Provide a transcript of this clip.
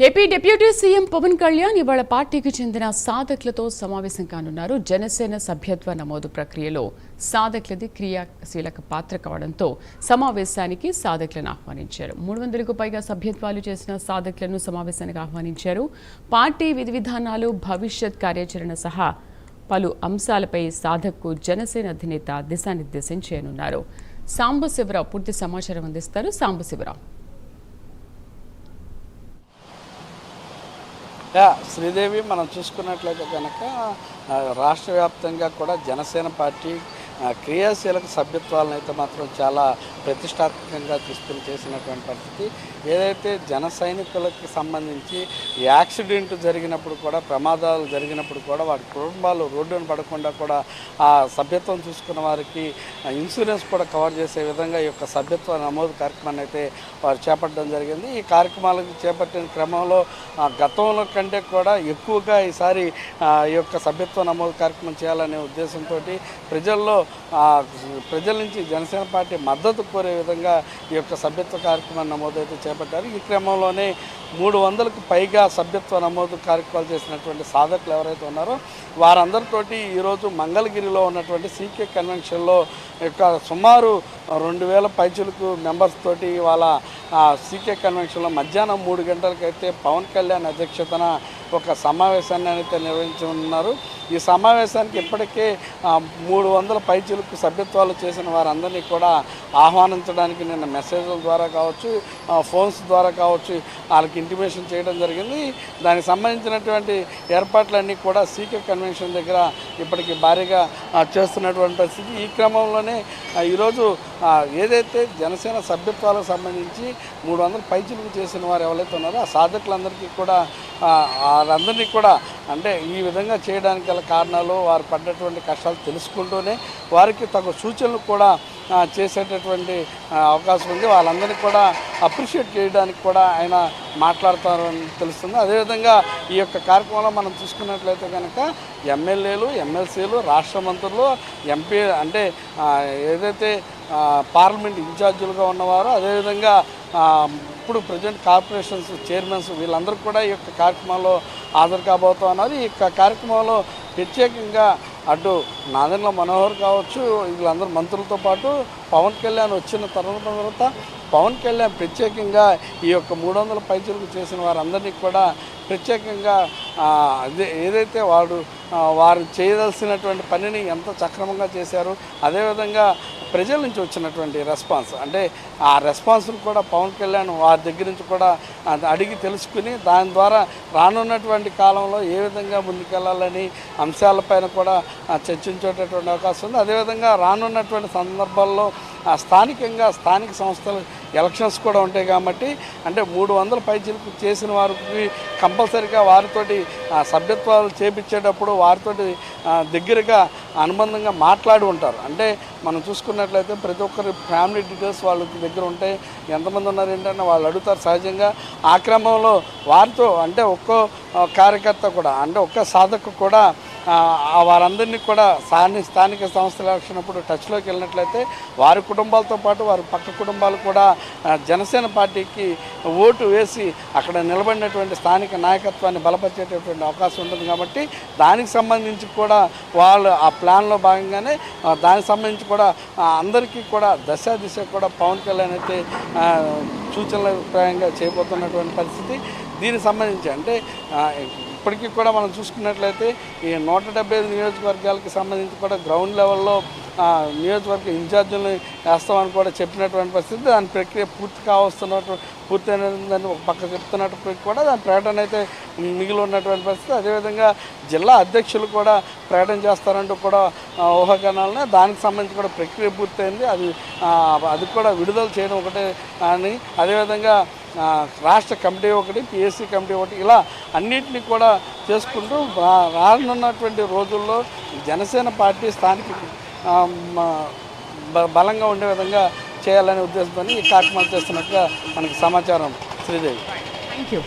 AP deputy CM Pawan Kalyan ఇవాళ పార్టీకి చెందిన సాధకులతో సమావేశం కానున్నారు. జనసేన సభ్యత్వ నమోదు ప్రక్రియలో సాధకులది క్రియాశీలక పాత్ర కావడంతో సమావేశానికి సాధకులను ఆహ్వానించారు. 300కు పైగా సభ్యత్వాలు చేసిన సాధకులను సమావేశానికి ఆహ్వానించారు. పార్టీ విధి విధానాలు, భవిష్యత్ కార్యాచరణ సహా పలు అంశాలపై సాధక్కు జనసేన అధినేత దిశానిర్దేశం చేయనున్నారు. సాంబశివరావు పూర్తి సమాచారం అందిస్తారు. సాంబశివరావు. శ్రీదేవి మనం చూసుకున్నట్లయితే కనుక రాష్ట్ర వ్యాప్తంగా కూడా జనసేన పార్టీ క్రియాశీలక సభ్యత్వాలను అయితే మాత్రం చాలా ప్రతిష్టాత్మకంగా తీసుకుని చేసినటువంటి పరిస్థితి. ఏదైతే జన సైనికులకు సంబంధించి యాక్సిడెంట్ జరిగినప్పుడు కూడా, ప్రమాదాలు జరిగినప్పుడు కూడా వారి కుటుంబాలు రోడ్డును పడకుండా కూడా ఆ సభ్యత్వం చూసుకున్న వారికి ఇన్సూరెన్స్ కూడా కవర్ చేసే విధంగా ఈ యొక్క సభ్యత్వ నమోదు కార్యక్రమాన్ని అయితే వారు చేపట్టడం జరిగింది. ఈ కార్యక్రమాలకు చేపట్టిన క్రమంలో గతంలో కంటే కూడా ఎక్కువగా ఈసారి ఈ యొక్క సభ్యత్వ నమోదు కార్యక్రమం చేయాలనే ఉద్దేశంతో ప్రజల నుంచి జనసేన పార్టీ మద్దతు కోరే విధంగా ఈ యొక్క సభ్యత్వ కార్యక్రమాన్ని నమోదైతే చేపట్టారు. ఈ క్రమంలోనే 300కు పైగా సభ్యత్వ నమోదు కార్యక్రమాలు చేసినటువంటి సాధకులు ఎవరైతే ఉన్నారో వారందరితోటి ఈరోజు మంగళగిరిలో ఉన్నటువంటి సీకే కన్వెన్షన్లో యొక్క సుమారు 2000 పైచులకు మెంబర్స్ తోటి వాళ్ళ సీకే కన్వెన్షన్లో మధ్యాహ్నం 3 గంటలకైతే పవన్ కళ్యాణ్ అధ్యక్షతన ఒక సమావేశాన్ని అయితే నిర్వహించనున్నారు. ఈ సమావేశానికి ఇప్పటికే 300 పైచులకు సభ్యత్వాలు చేసిన వారందరినీ కూడా ఆహ్వానించడానికి నిన్న మెసేజ్ల ద్వారా కావచ్చు, ఫోన్స్ ద్వారా కావచ్చు వాళ్ళకి ఇంటిమేషన్ చేయడం జరిగింది. దానికి సంబంధించినటువంటి ఏర్పాట్లన్నీ కూడా సీకే కన్వెన్షన్ దగ్గర ఇప్పటికి భారీగా చేస్తున్నటువంటి పరిస్థితి. ఈ క్రమంలోనే ఈరోజు ఏదైతే జనసేన సభ్యత్వాలకు సంబంధించి 300 పైచులకు చేసిన వారు ఎవరైతే ఉన్నారో ఆ సాధకులందరికీ కూడా వారందరినీ కూడా అంటే ఈ విధంగా చేయడానికి గల కారణాలు, వారు పడ్డటువంటి కష్టాలు తెలుసుకుంటూనే వారికి తగు సూచనలు కూడా చేసేటటువంటి అవకాశం ఉంది. వాళ్ళందరినీ కూడా అప్రిషియేట్ చేయడానికి కూడా ఆయన మాట్లాడతారని తెలుస్తుంది. అదేవిధంగా ఈ యొక్క కార్యక్రమంలో మనం చూసుకున్నట్లయితే కనుక ఎమ్మెల్యేలు, ఎమ్మెల్సీలు, రాష్ట్ర మంత్రులు, ఎంపీ అంటే ఏదైతే పార్లమెంట్ ఇన్ఛార్జీలుగా ఉన్నవారో అదేవిధంగా ఇప్పుడు ప్రజెంట్ కార్పొరేషన్స్ చైర్మన్స్ వీళ్ళందరూ కూడా ఈ యొక్క కార్యక్రమంలో హాజరు కాబోతూ ఉన్నారు. ఈ యొక్క కార్యక్రమంలో ప్రత్యేకంగా అటు నాదెండ్ల మనోహర్ కావచ్చు, వీళ్ళందరూ మంత్రులతో పాటు పవన్ కళ్యాణ్ వచ్చిన తర్వాత పవన్ కళ్యాణ్ ప్రత్యేకంగా ఈ యొక్క 300 పైచులకు చేసిన వారందరినీ కూడా ప్రత్యేకంగా ఏదైతే వారు చేయదలసినటువంటి పనిని ఎంత సక్రమంగా చేశారు, అదేవిధంగా ప్రజల నుంచి వచ్చినటువంటి రెస్పాన్స్ అంటే ఆ రెస్పాన్స్ను కూడా పవన్ కళ్యాణ్ వారి దగ్గర నుంచి కూడా అడిగి తెలుసుకుని దాని ద్వారా రానున్నటువంటి కాలంలో ఏ విధంగా ముందుకెళ్లాలని అంశాలపైన కూడా చర్చించేటటువంటి అవకాశం ఉంది. అదేవిధంగా రానున్నటువంటి సందర్భాల్లో స్థానిక సంస్థలు ఎలక్షన్స్ కూడా ఉంటాయి కాబట్టి అంటే 300 పైచీలకు చేసిన వారికి కంపల్సరీగా వారితోటి సభ్యత్వాలు చేపించేటప్పుడు వారితోటి దగ్గరగా అనుబంధంగా మాట్లాడి ఉంటారు. అంటే మనం చూసుకున్నట్లయితే ప్రతి ఒక్కరి ఫ్యామిలీ డీటెయిల్స్ వాళ్ళకి దగ్గర ఉంటాయి. ఎంతమంది ఉన్నారు ఏంటంటే వాళ్ళు అడుగుతారు సహజంగా. ఆ క్రమంలో వారితో అంటే ఒక్కో కార్యకర్త కూడా అంటే ఒక్క సాధకు కూడా వారందరినీ కూడా స్థానిక సంస్థలు వచ్చినప్పుడు టచ్లోకి వెళ్ళినట్లయితే వారి కుటుంబాలతో పాటు వారి పక్క కుటుంబాలు కూడా జనసేన పార్టీకి ఓటు వేసి అక్కడ నిలబడినటువంటి స్థానిక నాయకత్వాన్ని బలపరిచేటటువంటి అవకాశం ఉంటుంది. కాబట్టి దానికి సంబంధించి కూడా వాళ్ళు ఆ ప్లాన్లో భాగంగానే దానికి సంబంధించి కూడా అందరికీ కూడా దిశ కూడా పవన్ కళ్యాణ్ అయితే సూచనల అభిప్రాయంగా చేయబోతున్నటువంటి పరిస్థితి. దీనికి సంబంధించి అంటే ఇప్పటికీ కూడా మనం చూసుకున్నట్లయితే ఈ 175 నియోజకవర్గాలకి సంబంధించి కూడా గ్రౌండ్ లెవెల్లో నియోజకవర్గ ఇన్ఛార్జీలను వేస్తామని కూడా చెప్పినటువంటి పరిస్థితి. దాని ప్రక్రియ పూర్తయినదని ఒక పక్క చెప్తున్నప్పటికీ కూడా దాని ప్రకటన అయితే మిగిలి ఉన్నటువంటి పరిస్థితి. అదేవిధంగా జిల్లా అధ్యక్షులు కూడా ప్రకటన చేస్తారంటూ కూడా ఊహాగానాలనే దానికి సంబంధించి కూడా ప్రక్రియ పూర్తయింది. అది కూడా విడుదల చేయడం ఒకటే అని అదేవిధంగా రాష్ట్ర కమిటీ ఒకటి, పిఎస్సి కమిటీ ఒకటి ఇలా అన్నింటినీ కూడా చేసుకుంటూ రానున్నటువంటి రోజుల్లో జనసేన పార్టీ స్థానిక బలంగా ఉండే విధంగా చేయాలనే ఉద్దేశంతో ఈ కార్యక్రమాలు చేస్తున్నట్టుగా మనకి సమాచారం. శ్రీదేవి. Thank you.